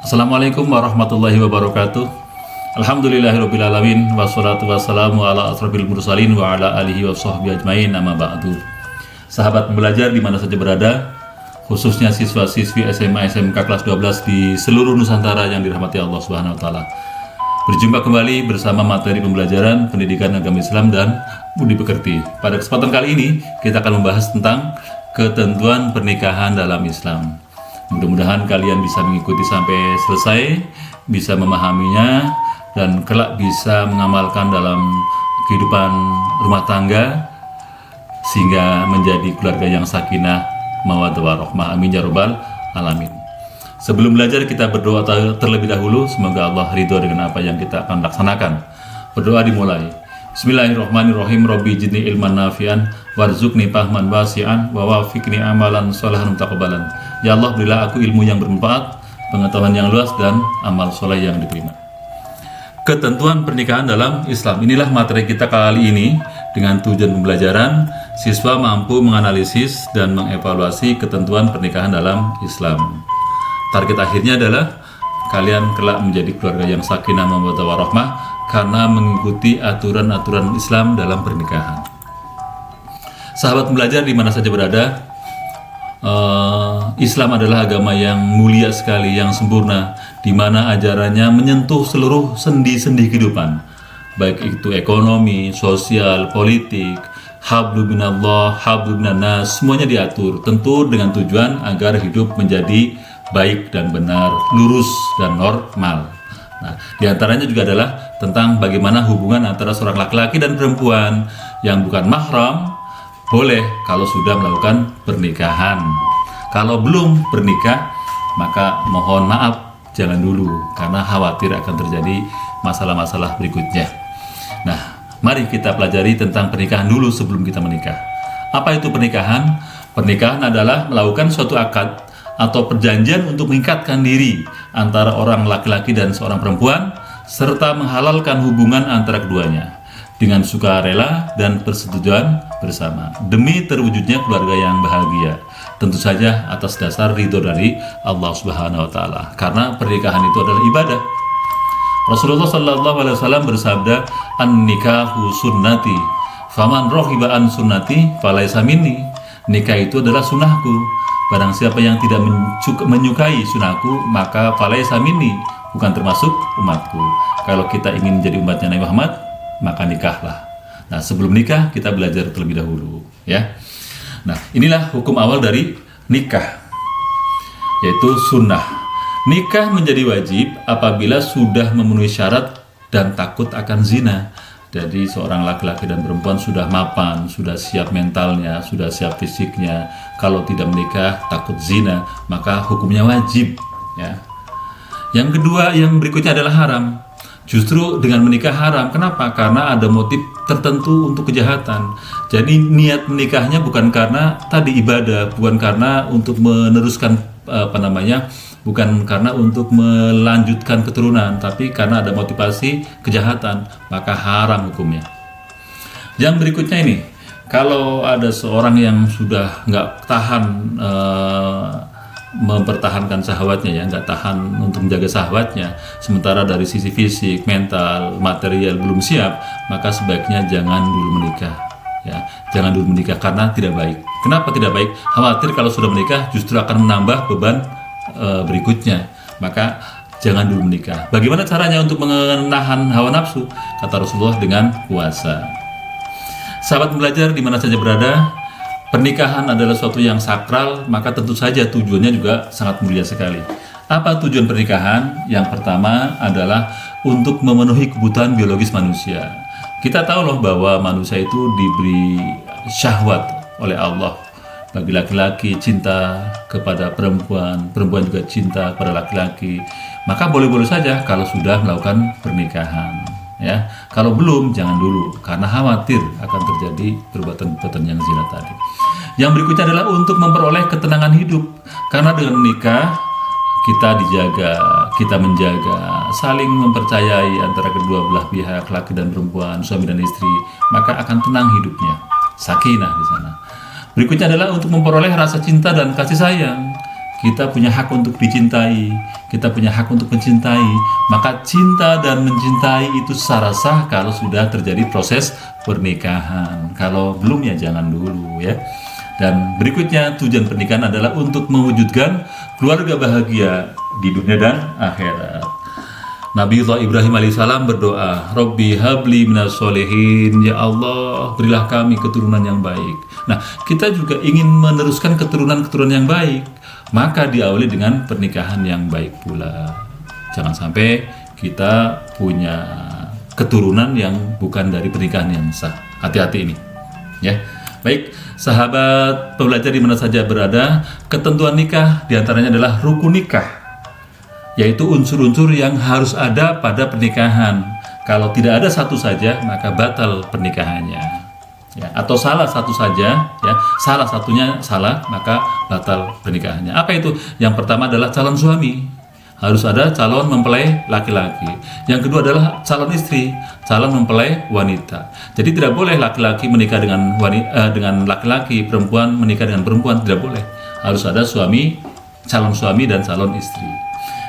Assalamualaikum warahmatullahi wabarakatuh. Alhamdulillahirrabbilalamin. Wassalatu wassalamu ala asrafil mursalin wa ala alihi wa sahbihi ajmain, amma ba'du. Sahabat pembelajar di mana saja berada, khususnya siswa-siswi SMA SMK kelas 12 di seluruh Nusantara yang dirahmati Allah Subhanahu wa taala. Berjumpa kembali bersama materi pembelajaran pendidikan agama Islam dan budi pekerti. Pada kesempatan kali ini kita akan membahas tentang ketentuan pernikahan dalam Islam. Mudah-mudahan kalian bisa mengikuti sampai selesai, bisa memahaminya, dan kelak bisa mengamalkan dalam kehidupan rumah tangga sehingga menjadi keluarga yang sakinah, mawaddah warahmah. Amin ya rabbal alamin. Sebelum belajar kita berdoa terlebih dahulu, semoga Allah ridho dengan apa yang kita akan laksanakan. Berdoa dimulai. Bismillahirrahmanirrahim. Rabbi jidni ilman nafi'an warzuqni fahman wasi'an wa wafiqni amalan sholihan mutaqabbalan. Ya Allah, berilah aku ilmu yang bermanfaat, pengetahuan yang luas, dan amal soleh yang diterima. Ketentuan pernikahan dalam Islam. Inilah materi kita kali ini. Dengan tujuan pembelajaran, siswa mampu menganalisis dan mengevaluasi ketentuan pernikahan dalam Islam. Target akhirnya adalah kalian kelak menjadi keluarga yang sakinah, mawaddah warahmah karena mengikuti aturan-aturan Islam dalam pernikahan. Sahabat pembelajar di mana saja berada, Islam adalah agama yang mulia sekali, yang sempurna, di mana ajarannya menyentuh seluruh sendi-sendi kehidupan, baik itu ekonomi, sosial, politik, hablu minallah, hablu minannas, semuanya diatur, tentu dengan tujuan agar hidup menjadi baik dan benar, lurus dan normal. Nah, di antaranya juga adalah tentang bagaimana hubungan antara seorang laki-laki dan perempuan yang bukan mahram boleh kalau sudah melakukan pernikahan. Kalau belum bernikah, maka mohon maaf, jangan dulu, karena khawatir akan terjadi masalah-masalah berikutnya. Nah, mari kita pelajari tentang pernikahan dulu sebelum kita menikah. Apa itu pernikahan? Pernikahan adalah melakukan suatu akad atau perjanjian untuk mengikatkan diri antara orang laki-laki dan seorang perempuan, serta menghalalkan hubungan antara keduanya dengan sukarela dan persetujuan bersama demi terwujudnya keluarga yang bahagia, tentu saja atas dasar ridho dari Allah Subhanahu wa taala, karena pernikahan itu adalah ibadah. Rasulullah sallallahu alaihi wasallam bersabda, "An-nikahu sunnati, faman rohiba an sunnati falaysa minni." Nikah itu adalah sunnahku. Barang siapa yang tidak menyukai sunnahku, maka falaysa minni, bukan termasuk umatku. Kalau kita ingin menjadi umatnya Nabi Muhammad, maka nikahlah. Nah, sebelum nikah kita belajar terlebih dahulu, ya. Nah, inilah hukum awal dari nikah, yaitu sunnah. Nikah menjadi wajib apabila sudah memenuhi syarat dan takut akan zina. Jadi seorang laki-laki dan perempuan sudah mapan, sudah siap mentalnya, sudah siap fisiknya. Kalau tidak menikah takut zina, maka hukumnya wajib, ya. Yang kedua, yang berikutnya adalah haram. Justru dengan menikah haram. Kenapa? Karena ada motif tertentu untuk kejahatan. Jadi niat menikahnya bukan karena tadi ibadah, bukan karena untuk meneruskan bukan karena untuk melanjutkan keturunan, tapi karena ada motivasi kejahatan, maka haram hukumnya. Yang berikutnya ini, kalau ada seorang yang sudah nggak tahan mempertahankan syahwatnya, ya, nggak tahan untuk menjaga syahwatnya, sementara dari sisi fisik, mental, material belum siap, maka sebaiknya jangan dulu menikah, ya, jangan dulu menikah karena tidak baik. Kenapa tidak baik? Khawatir kalau sudah menikah justru akan menambah beban berikutnya, maka jangan dulu menikah. Bagaimana caranya untuk menahan hawa nafsu? Kata Rasulullah, dengan puasa. Sahabat belajar di mana saja berada, pernikahan adalah suatu yang sakral, maka tentu saja tujuannya juga sangat mulia sekali. Apa tujuan pernikahan? Yang pertama adalah untuk memenuhi kebutuhan biologis manusia. Kita tahu loh bahwa manusia itu diberi syahwat oleh Allah. Bagi laki-laki cinta kepada perempuan, perempuan juga cinta kepada laki-laki. Maka boleh-boleh saja kalau sudah melakukan pernikahan, ya. Kalau belum, jangan dulu, karena khawatir akan terjadi perbuatan-perbuatan yang zina tadi. Yang berikutnya adalah untuk memperoleh ketenangan hidup, karena dengan menikah kita dijaga, kita menjaga, saling mempercayai antara kedua belah pihak, laki dan perempuan, suami dan istri, maka akan tenang hidupnya, sakinah di sana. Berikutnya adalah untuk memperoleh rasa cinta dan kasih sayang. kita punya hak untuk dicintai, kita punya hak untuk mencintai. Maka cinta dan mencintai itu secara sah kalau sudah terjadi proses pernikahan. Kalau belum ya jangan dulu ya. Dan berikutnya tujuan pernikahan adalah untuk mewujudkan keluarga bahagia di dunia dan akhirat. Nabiullah Ibrahim alaihissalam berdoa, Robbi habli minas solihin, ya Allah berilah kami keturunan yang baik. Nah, kita juga ingin meneruskan keturunan-keturunan yang baik, maka diawali dengan pernikahan yang baik pula. Jangan sampai kita punya keturunan yang bukan dari pernikahan yang sah. Hati-hati ini ya. Baik, sahabat pembelajar di mana saja berada, ketentuan nikah diantaranya adalah rukun nikah, yaitu unsur-unsur yang harus ada pada pernikahan. Kalau tidak ada satu saja, maka batal pernikahannya. Ya, atau salah satu saja, ya, salah satunya salah, maka batal pernikahannya. Apa itu? Yang pertama adalah calon suami. Harus ada calon mempelai laki-laki. Yang kedua adalah calon istri, calon mempelai wanita. Jadi tidak boleh laki-laki menikah dengan dengan laki-laki, perempuan menikah dengan perempuan, tidak boleh. Harus ada suami, calon suami dan calon istri.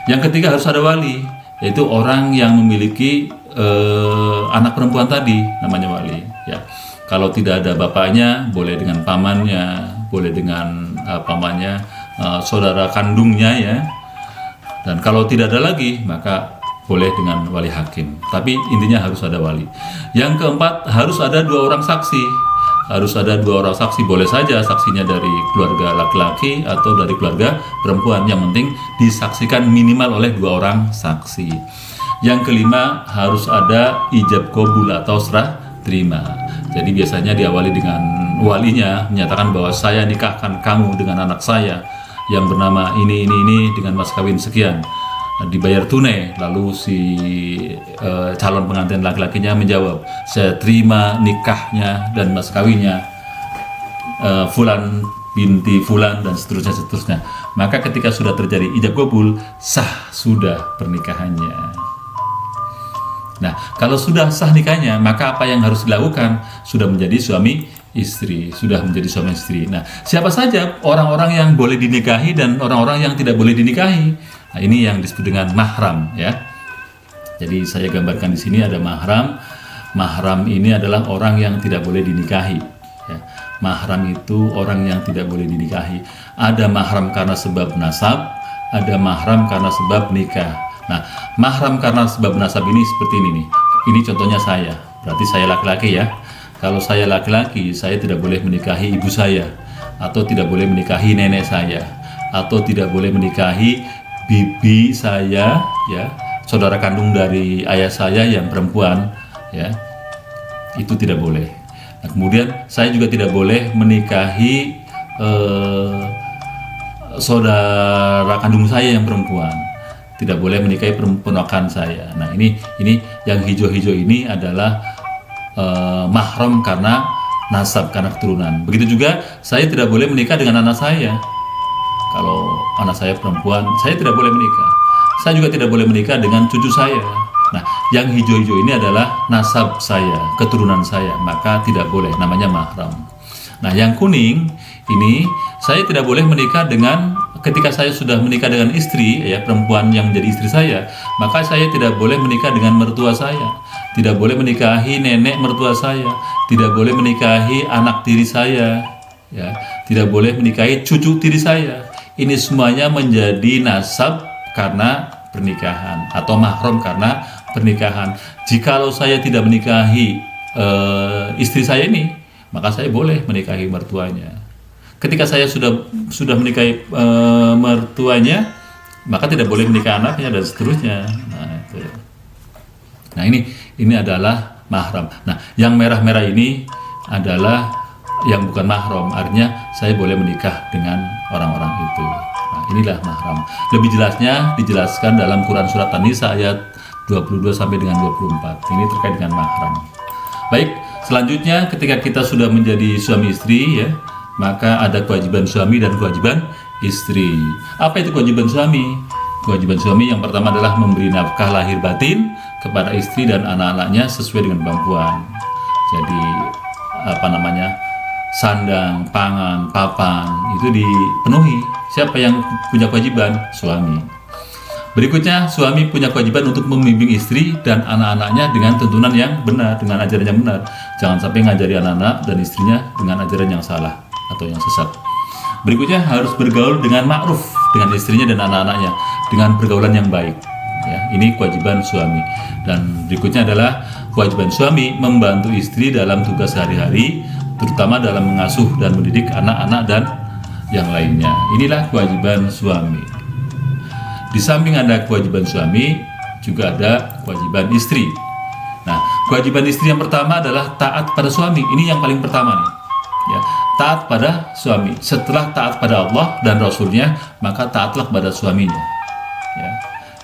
Yang ketiga harus ada wali, yaitu orang yang memiliki anak perempuan tadi, namanya wali. Ya, kalau tidak ada bapaknya, boleh dengan pamannya, boleh dengan pamannya, saudara kandungnya ya. Dan kalau tidak ada lagi, maka boleh dengan wali hakim. Tapi intinya harus ada wali. Yang keempat harus ada 2 orang saksi. Harus ada 2 orang saksi, boleh saja saksinya dari keluarga laki-laki atau dari keluarga perempuan. Yang penting disaksikan minimal oleh 2 orang saksi. Yang kelima harus ada ijab qabul atau serah terima. Jadi biasanya diawali dengan walinya menyatakan bahwa saya nikahkan kamu dengan anak saya yang bernama ini dengan mas kawin sekian, dibayar tunai. Lalu si calon pengantin laki-lakinya menjawab, saya terima nikahnya dan mas kawinnya Fulan binti Fulan dan seterusnya. Maka ketika sudah terjadi ijab qabul, sah sudah pernikahannya. Nah, kalau sudah sah nikahnya, maka apa yang harus dilakukan? Sudah menjadi suami istri, sudah menjadi suami istri. Nah, siapa saja orang-orang yang boleh dinikahi dan orang-orang yang tidak boleh dinikahi? Nah, ini yang disebut dengan mahram ya. Jadi saya gambarkan di sini ada mahram. Mahram ini adalah orang yang tidak boleh dinikahi. Ya. Mahram itu orang yang tidak boleh dinikahi. Ada mahram karena sebab nasab, ada mahram karena sebab nikah. Nah, mahram karena sebab nasab ini seperti ini nih. Ini contohnya saya. Berarti saya laki-laki ya. Kalau saya laki-laki, saya tidak boleh menikahi ibu saya, atau tidak boleh menikahi nenek saya, atau tidak boleh menikahi bibi saya, ya, saudara kandung dari ayah saya yang perempuan, ya, itu tidak boleh. Nah, kemudian saya juga tidak boleh menikahi saudara kandung saya yang perempuan, tidak boleh menikahi ponakan saya. Nah, ini yang hijau-hijau ini adalah mahram karena nasab, karena keturunan. Begitu juga saya tidak boleh menikah dengan anak saya. Kalau anak saya perempuan, saya tidak boleh menikah. Saya juga tidak boleh menikah dengan cucu saya. Nah, yang hijau-hijau ini adalah nasab saya, keturunan saya, maka tidak boleh, namanya mahram. Nah, yang kuning ini saya tidak boleh menikah dengan, ketika saya sudah menikah dengan istri, ya, perempuan yang menjadi istri saya, maka saya tidak boleh menikah dengan mertua saya, tidak boleh menikahi nenek mertua saya, tidak boleh menikahi anak tiri saya, ya, tidak boleh menikahi cucu tiri saya. Ini semuanya menjadi nasab karena pernikahan atau mahram karena pernikahan. Jikalau saya tidak menikahi istri saya ini, maka saya boleh menikahi mertuanya. Ketika saya sudah menikahi mertuanya, maka tidak boleh menikah anaknya dan seterusnya. Nah, ini adalah mahram. Nah, yang merah-merah ini adalah yang bukan mahram, artinya saya boleh menikah dengan orang-orang itu. Nah, inilah mahram. Lebih jelasnya dijelaskan dalam Quran surat An-Nisa ayat 22 sampai dengan 24. Ini terkait dengan mahram. Baik, selanjutnya ketika kita sudah menjadi suami istri, ya, maka ada kewajiban suami dan kewajiban istri. Apa itu kewajiban suami? Kewajiban suami yang pertama adalah memberi nafkah lahir batin kepada istri dan anak-anaknya sesuai dengan kemampuan. Jadi sandang, pangan, papan itu dipenuhi. Siapa yang punya kewajiban? Suami. Berikutnya, suami punya kewajiban untuk membimbing istri dan anak-anaknya dengan tuntunan yang benar, dengan ajaran yang benar. Jangan sampai ngajari anak-anak dan istrinya dengan ajaran yang salah atau yang sesat. Berikutnya, harus bergaul dengan ma'ruf dengan istrinya dan anak-anaknya dengan pergaulan yang baik. Ya, ini kewajiban suami. Dan berikutnya adalah kewajiban suami membantu istri dalam tugas sehari-hari, terutama dalam mengasuh dan mendidik anak-anak dan yang lainnya. Inilah kewajiban suami. Di samping ada kewajiban suami, juga ada kewajiban istri. Nah, kewajiban istri yang pertama adalah taat pada suami. Ini yang paling pertama nih. Ya, taat pada suami. Setelah taat pada Allah dan Rasulnya, maka taatlah pada suaminya. Ya.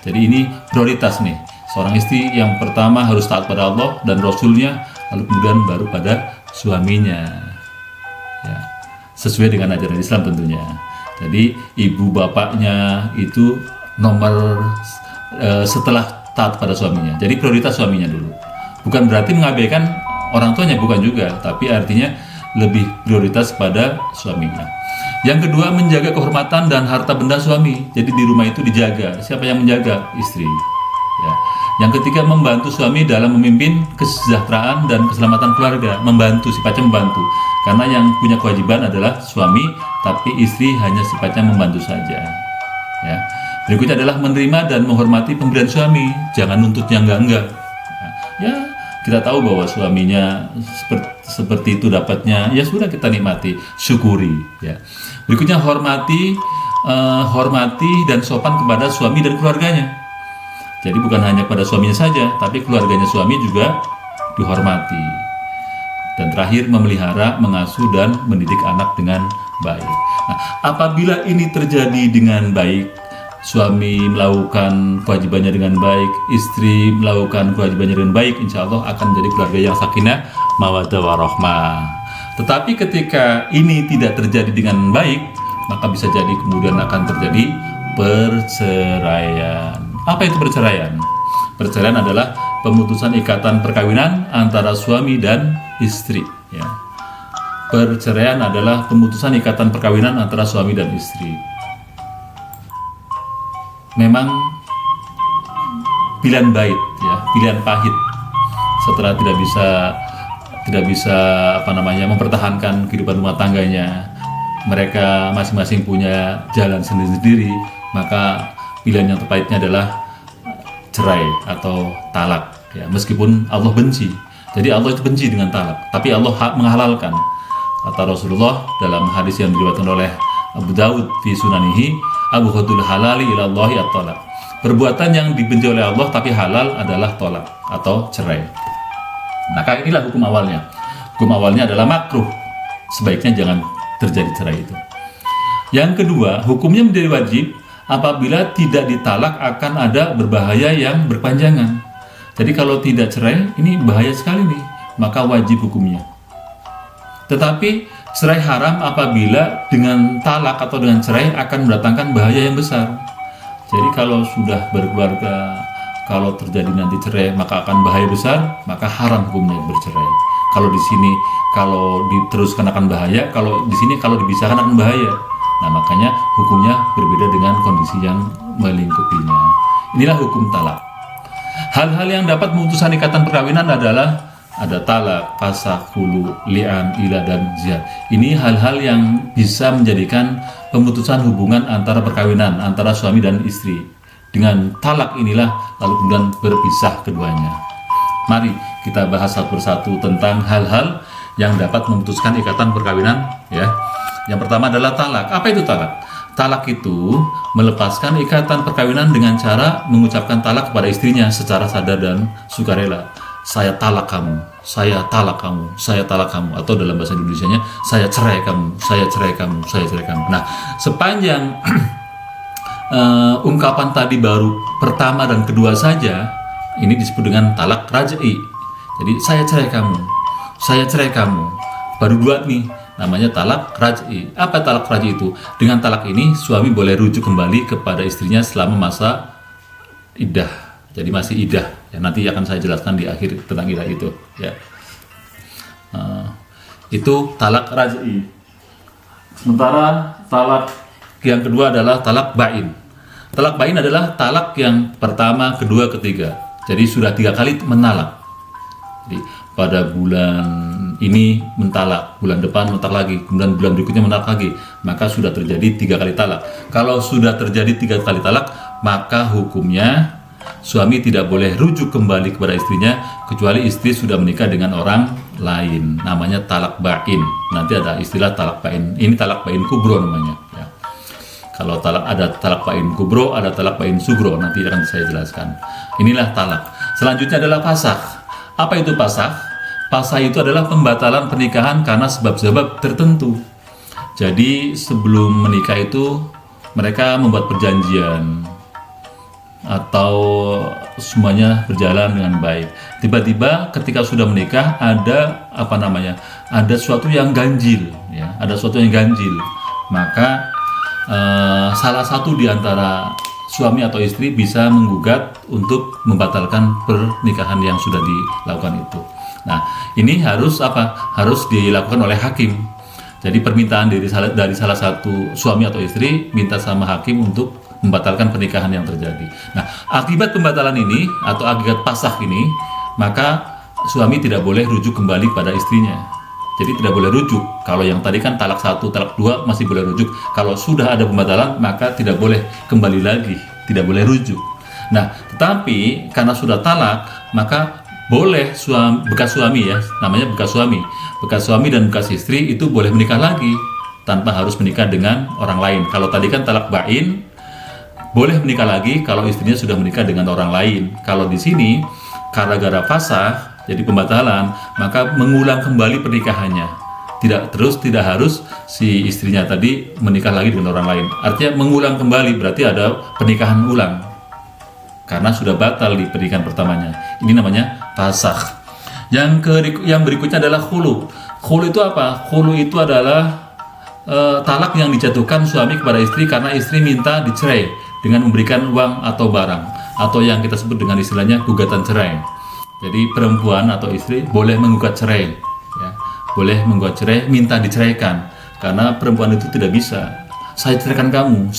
Jadi ini prioritas nih. Seorang istri yang pertama harus taat pada Allah dan Rasulnya, lalu kemudian baru pada suaminya. Ya. Sesuai dengan ajaran Islam tentunya. Jadi ibu bapaknya itu nomor setelah taat pada suaminya. Jadi prioritas suaminya dulu. Bukan berarti mengabaikan orang tuanya, bukan juga, tapi artinya lebih prioritas pada suaminya. Yang kedua, menjaga kehormatan dan harta benda suami. Jadi di rumah itu dijaga. Siapa yang menjaga? Istri. Ya. Yang ketiga, membantu suami dalam memimpin kesejahteraan dan keselamatan keluarga. Membantu, sifatnya membantu. Karena yang punya kewajiban adalah suami, tapi istri hanya sifatnya membantu saja. Ya. Berikutnya adalah menerima dan menghormati pemberian suami. Jangan nuntut yang enggak-enggak. Ya, kita tahu bahwa suaminya seperti itu dapatnya, ya sudah kita nikmati, syukuri. Ya. Berikutnya hormati dan sopan kepada suami dan keluarganya. Jadi bukan hanya pada suaminya saja, tapi keluarganya suami juga dihormati. Dan terakhir, memelihara, mengasuh, dan mendidik anak dengan baik. Nah, apabila ini terjadi dengan baik, suami melakukan kewajibannya dengan baik, istri melakukan kewajibannya dengan baik, insya Allah akan menjadi keluarga yang sakinah, mawaddah warahmah. Tetapi ketika ini tidak terjadi dengan baik, maka bisa jadi kemudian akan terjadi perceraian. Apa itu perceraian? Perceraian adalah pemutusan ikatan perkawinan antara suami dan istri. Ya. Perceraian adalah pemutusan ikatan perkawinan antara suami dan istri. Memang pilihan pahit, ya, pilihan pahit. Setelah tidak bisa mempertahankan kehidupan rumah tangganya, mereka masing-masing punya jalan sendiri-sendiri, maka pilihan yang terbaiknya adalah cerai atau talak. Ya, meskipun Allah benci, jadi Allah itu benci dengan talak, tapi Allah menghalalkan. Kata Rasulullah dalam hadis yang diriwayatkan oleh Abu Dawud fi Sunanihi, abghadul halali ilallahi at-talaq. Perbuatan yang dibenci oleh Allah tapi halal adalah tolak atau cerai. Nah, inilah hukum awalnya. Hukum awalnya adalah makruh. Sebaiknya jangan terjadi cerai itu. Yang kedua, hukumnya menjadi wajib apabila tidak ditalak akan ada berbahaya yang berpanjangan. Jadi kalau tidak cerai, ini bahaya sekali nih, maka wajib hukumnya. Tetapi cerai haram apabila dengan talak atau dengan cerai akan mendatangkan bahaya yang besar. Jadi kalau sudah berkeluarga, kalau terjadi nanti cerai maka akan bahaya besar, maka haram hukumnya bercerai. Kalau di sini kalau diteruskan akan bahaya, kalau di sini kalau dipisahkan akan bahaya. Nah, makanya hukumnya berbeda dengan kondisi yang melingkupinya. Inilah hukum talak. Hal-hal yang dapat memutuskan ikatan perkawinan adalah ada talak, fasakh, khulu, li'an, ila, dan zihar. Ini hal-hal yang bisa menjadikan pemutusan hubungan antara perkawinan antara suami dan istri. Dengan talak inilah lalu kemudian berpisah keduanya. Mari kita bahas satu persatu tentang hal-hal yang dapat memutuskan ikatan perkawinan, ya. Yang pertama adalah talak. Apa itu talak? Talak itu melepaskan ikatan perkawinan dengan cara mengucapkan talak kepada istrinya secara sadar dan sukarela. Saya talak kamu, saya talak kamu, saya talak kamu, atau dalam bahasa Indonesianya, saya cerai kamu, saya cerai kamu, saya cerai kamu. Nah, sepanjang ungkapan tadi baru pertama dan kedua saja, ini disebut dengan talak raj'i. Jadi saya cerai kamu, saya cerai kamu, baru dua nih, namanya talak raj'i. Apa talak raj'i itu? Dengan talak ini suami boleh rujuk kembali kepada istrinya selama masa iddah. Jadi masih iddah. Ya, nanti akan saya jelaskan di akhir tentang iddah itu. Ya. Itu talak raj'i. Sementara talak yang kedua adalah talak bain. Talak bain adalah talak yang pertama, kedua, ketiga. Jadi sudah 3 kali mentalak. Jadi pada bulan ini mentalak, bulan depan mentalak lagi, kemudian bulan berikutnya mentalak lagi, maka sudah terjadi 3 kali talak. Kalau sudah terjadi 3 kali talak, maka hukumnya suami tidak boleh rujuk kembali kepada istrinya kecuali istri sudah menikah dengan orang lain. Namanya talak bain. Nanti ada istilah talak bain. Ini talak bain kubro namanya. Ya. Kalau ada talak bain kubro, ada talak bain sugro. Nanti akan saya jelaskan. Inilah talak. Selanjutnya adalah fasakh. Apa itu fasakh? Fasakh itu adalah pembatalan pernikahan karena sebab-sebab tertentu. Jadi sebelum menikah itu mereka membuat perjanjian atau semuanya berjalan dengan baik. Tiba-tiba ketika sudah menikah ada ada sesuatu yang ganjil, ya, ada sesuatu yang ganjil. Maka salah satu di antara suami atau istri bisa menggugat untuk membatalkan pernikahan yang sudah dilakukan itu. Nah, ini harus harus dilakukan oleh hakim. Jadi permintaan dari salah satu suami atau istri minta sama hakim untuk membatalkan pernikahan yang terjadi. Nah, akibat pembatalan ini atau akibat fasakh ini, maka suami tidak boleh rujuk kembali pada istrinya. Jadi tidak boleh rujuk. Kalau yang tadi kan talak 1, talak 2 masih boleh rujuk. Kalau sudah ada pembatalan, maka tidak boleh kembali lagi, tidak boleh rujuk. Nah, tetapi karena sudah talak, maka boleh bekas suami, ya, namanya bekas suami dan bekas istri itu boleh menikah lagi tanpa harus menikah dengan orang lain. Kalau tadi kan talak bain, boleh menikah lagi kalau istrinya sudah menikah dengan orang lain. Kalau di sini gara-gara fasakh, jadi pembatalan, maka mengulang kembali pernikahannya. Tidak harus si istrinya tadi menikah lagi dengan orang lain. Artinya mengulang kembali berarti ada pernikahan ulang karena sudah batal di pernikahan pertamanya. Ini namanya fasakh. Yang berikutnya adalah khulu. Khulu itu apa? Khulu itu adalah talak yang dijatuhkan suami kepada istri karena istri minta dicerai dengan memberikan uang atau barang, atau yang kita sebut dengan istilahnya gugatan cerai. Jadi perempuan atau istri boleh menggugat cerai, ya, boleh menggugat cerai, minta diceraikan, karena perempuan itu tidak bisa saya ceraikan kamu,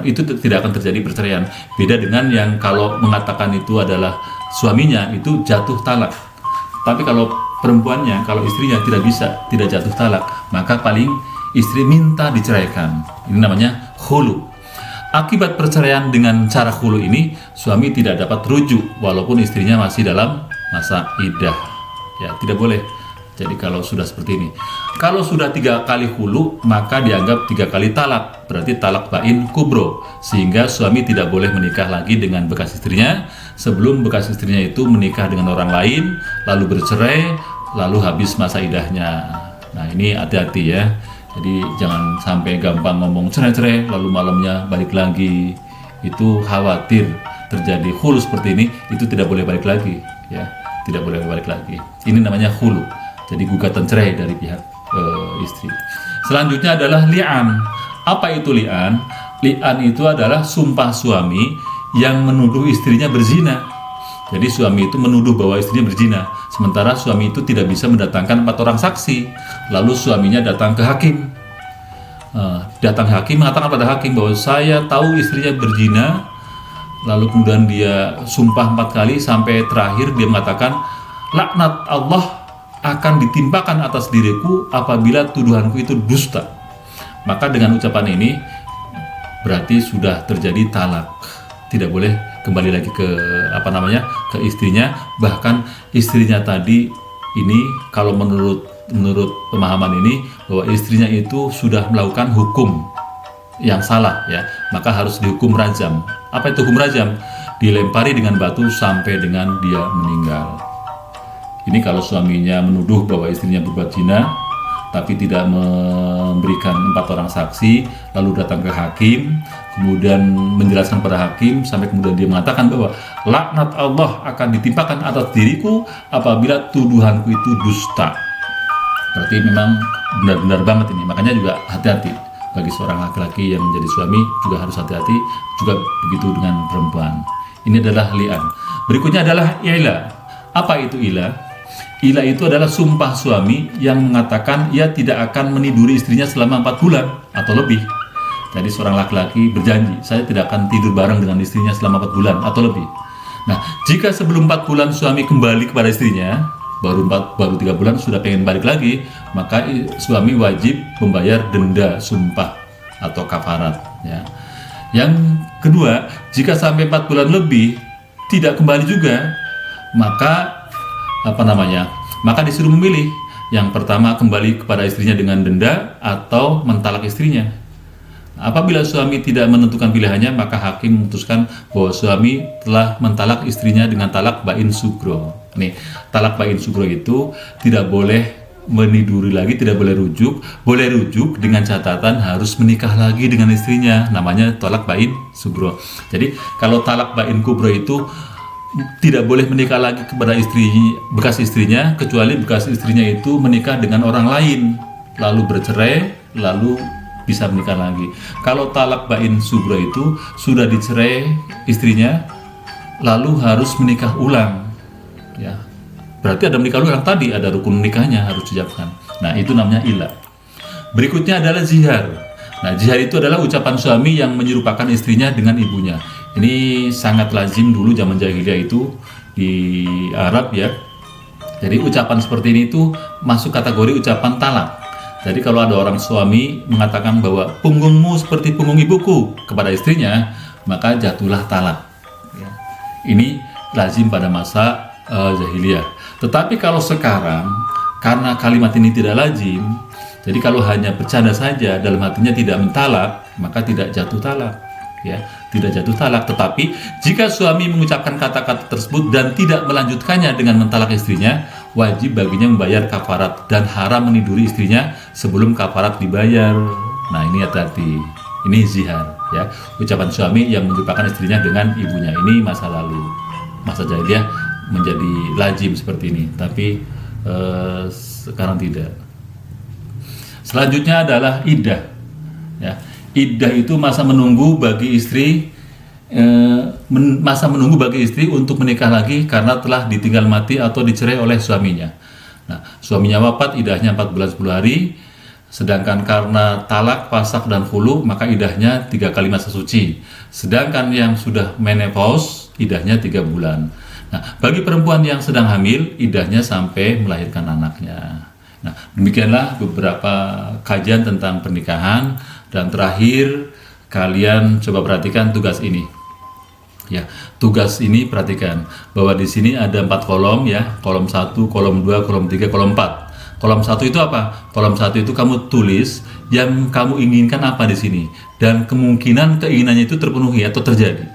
itu tidak akan terjadi perceraian. Beda dengan yang kalau mengatakan itu adalah suaminya, itu jatuh talak. Tapi kalau perempuannya, kalau istrinya tidak bisa, tidak jatuh talak, maka paling istri minta diceraikan. Ini namanya khulu. Akibat perceraian dengan cara khulu ini, suami tidak dapat rujuk walaupun istrinya masih dalam masa iddah. Ya, tidak boleh. Jadi kalau sudah seperti ini, kalau sudah 3 kali khulu, maka dianggap 3 kali talak, berarti talak bain kubro, sehingga suami tidak boleh menikah lagi dengan bekas istrinya sebelum bekas istrinya itu menikah dengan orang lain, lalu bercerai, lalu habis masa iddahnya. Nah, ini hati-hati ya. Jadi jangan sampai gampang ngomong cerai-cerai lalu malamnya balik lagi. Itu khawatir terjadi khulu seperti ini, itu tidak boleh balik lagi, ya, tidak boleh balik lagi. Ini namanya khulu. Jadi gugatan cerai dari pihak istri. Selanjutnya adalah li'an. Apa itu li'an? Li'an itu adalah sumpah suami yang menuduh istrinya berzina. Jadi suami itu menuduh bahwa istrinya berzina, sementara suami itu tidak bisa mendatangkan 4 orang saksi. Lalu suaminya datang ke hakim. Datang ke hakim, mengatakan pada hakim bahwa saya tahu istrinya berzina. Lalu kemudian dia sumpah 4 kali sampai terakhir dia mengatakan laknat Allah akan ditimpakan atas diriku apabila tuduhanku itu dusta. Maka dengan ucapan ini berarti sudah terjadi talak. Tidak boleh kembali lagi ke ke istrinya. Bahkan istrinya tadi ini kalau menurut pemahaman ini bahwa istrinya itu sudah melakukan hukum yang salah, ya, maka harus dihukum rajam. Apa itu hukum rajam? Dilempari dengan batu sampai dengan dia meninggal. Ini kalau suaminya menuduh bahwa istrinya berbuat zina, tapi tidak memberikan 4 orang saksi, lalu datang ke hakim, kemudian menjelaskan pada hakim, sampai kemudian dia mengatakan bahwa laknat Allah akan ditimpakan atas diriku apabila tuduhanku itu dusta. Berarti memang benar-benar banget ini. Makanya juga hati-hati bagi seorang laki-laki yang menjadi suami, juga harus hati-hati, juga begitu dengan perempuan. Ini adalah li'an. Berikutnya adalah ila. Apa itu ila? Ila itu adalah sumpah suami yang mengatakan ia tidak akan meniduri istrinya selama 4 bulan atau lebih. Jadi seorang laki-laki berjanji, saya tidak akan tidur bareng dengan istrinya selama 4 bulan atau lebih. Nah, jika sebelum 4 bulan suami kembali kepada istrinya, baru 3 bulan sudah pengen balik lagi, maka suami wajib membayar denda sumpah atau kafarat, ya. Yang kedua, jika sampai 4 bulan lebih tidak kembali juga, maka maka disuruh memilih. Yang pertama, kembali kepada istrinya dengan denda atau mentalak istrinya. Apabila suami tidak menentukan pilihannya, maka hakim memutuskan bahwa suami telah mentalak istrinya dengan talak bain sugro. Nih, talak bain sugro itu tidak boleh meniduri lagi, tidak boleh rujuk. Boleh rujuk dengan catatan harus menikah lagi dengan istrinya. Namanya talak bain sugro. Jadi kalau talak bain kubro itu tidak boleh menikah lagi kepada bekas istrinya, kecuali bekas istrinya itu menikah dengan orang lain, lalu bercerai, lalu bisa menikah lagi. Kalau talak bain sugro itu sudah dicerai istrinya, lalu harus menikah ulang, ya. Berarti ada menikah ulang tadi, ada rukun nikahnya harus diucapkan. Nah, itu namanya ila. Berikutnya adalah zihar. Nah, zihar itu adalah ucapan suami yang menyerupakan istrinya dengan ibunya. Ini sangat lazim dulu zaman jahiliyah itu di Arab, ya. Jadi ucapan seperti ini itu masuk kategori ucapan talak. Jadi kalau ada orang suami mengatakan bahwa punggungmu seperti punggung ibuku kepada istrinya, maka jatuhlah talak, ya. Ini lazim pada masa jahiliyah. Tetapi kalau sekarang, karena kalimat ini tidak lazim, jadi kalau hanya bercanda saja, dalam hatinya tidak mentalak, maka tidak jatuh talak, ya, tidak jatuh talak. Tetapi jika suami mengucapkan kata-kata tersebut dan tidak melanjutkannya dengan mentalak istrinya, wajib baginya membayar kafarat dan haram meniduri istrinya sebelum kafarat dibayar. Nah, ini hati-hati. Ini zihar, ya, ucapan suami yang menyerupakan istrinya dengan ibunya. Ini masa lalu, masa jahiliyah menjadi lazim seperti ini, tapi sekarang tidak. Selanjutnya adalah iddah, ya. Iddah itu masa menunggu bagi istri, untuk menikah lagi karena telah ditinggal mati atau dicerai oleh suaminya. Nah, suaminya wafat, iddahnya 4 bulan 10 hari. Sedangkan karena talak, fasak, dan khulu, maka iddahnya 3 kali masa suci. Sedangkan yang sudah menopause, iddahnya 3 bulan. Nah, bagi perempuan yang sedang hamil, iddahnya sampai melahirkan anaknya. Nah, demikianlah beberapa kajian tentang pernikahan. Dan terakhir, kalian coba perhatikan tugas ini. Ya, tugas ini perhatikan bahwa di sini ada 4 kolom, ya. Kolom 1, kolom 2, kolom 3, kolom 4. Kolom 1 itu apa? Kolom 1 itu kamu tulis yang kamu inginkan apa di sini, dan kemungkinan keinginannya itu terpenuhi atau terjadi.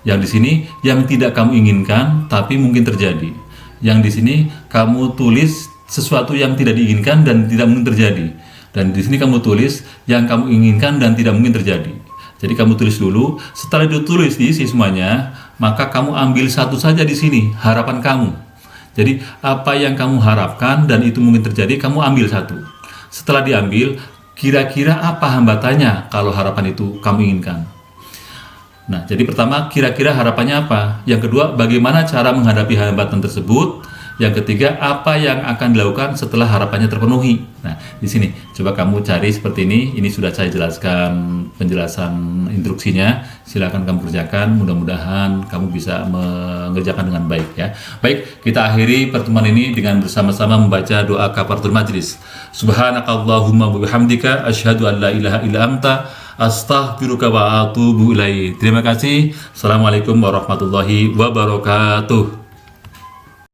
Yang di sini yang tidak kamu inginkan tapi mungkin terjadi. Yang di sini kamu tulis sesuatu yang tidak diinginkan dan tidak mungkin terjadi. Dan di sini kamu tulis yang kamu inginkan dan tidak mungkin terjadi. Jadi kamu tulis dulu, setelah ditulis diisi semuanya, maka kamu ambil satu saja di sini, harapan kamu. Jadi apa yang kamu harapkan dan itu mungkin terjadi, kamu ambil satu. Setelah diambil, kira-kira apa hambatannya kalau harapan itu kamu inginkan. Nah, jadi pertama, kira-kira harapannya apa? Yang kedua, bagaimana cara menghadapi hambatan tersebut? Yang ketiga, apa yang akan dilakukan setelah harapannya terpenuhi? Nah, di sini coba kamu cari seperti ini. Ini sudah saya jelaskan penjelasan instruksinya. Silakan kamu kerjakan. Mudah-mudahan kamu bisa mengerjakan dengan baik, ya. Baik, kita akhiri pertemuan ini dengan bersama-sama membaca doa kafaratul majlis. Subhanakallahumma wa bihamdika asyhadu an la ilaha illa anta astaghfiruka wa atubu ilaik. Terima kasih. Assalamualaikum warahmatullahi wabarakatuh.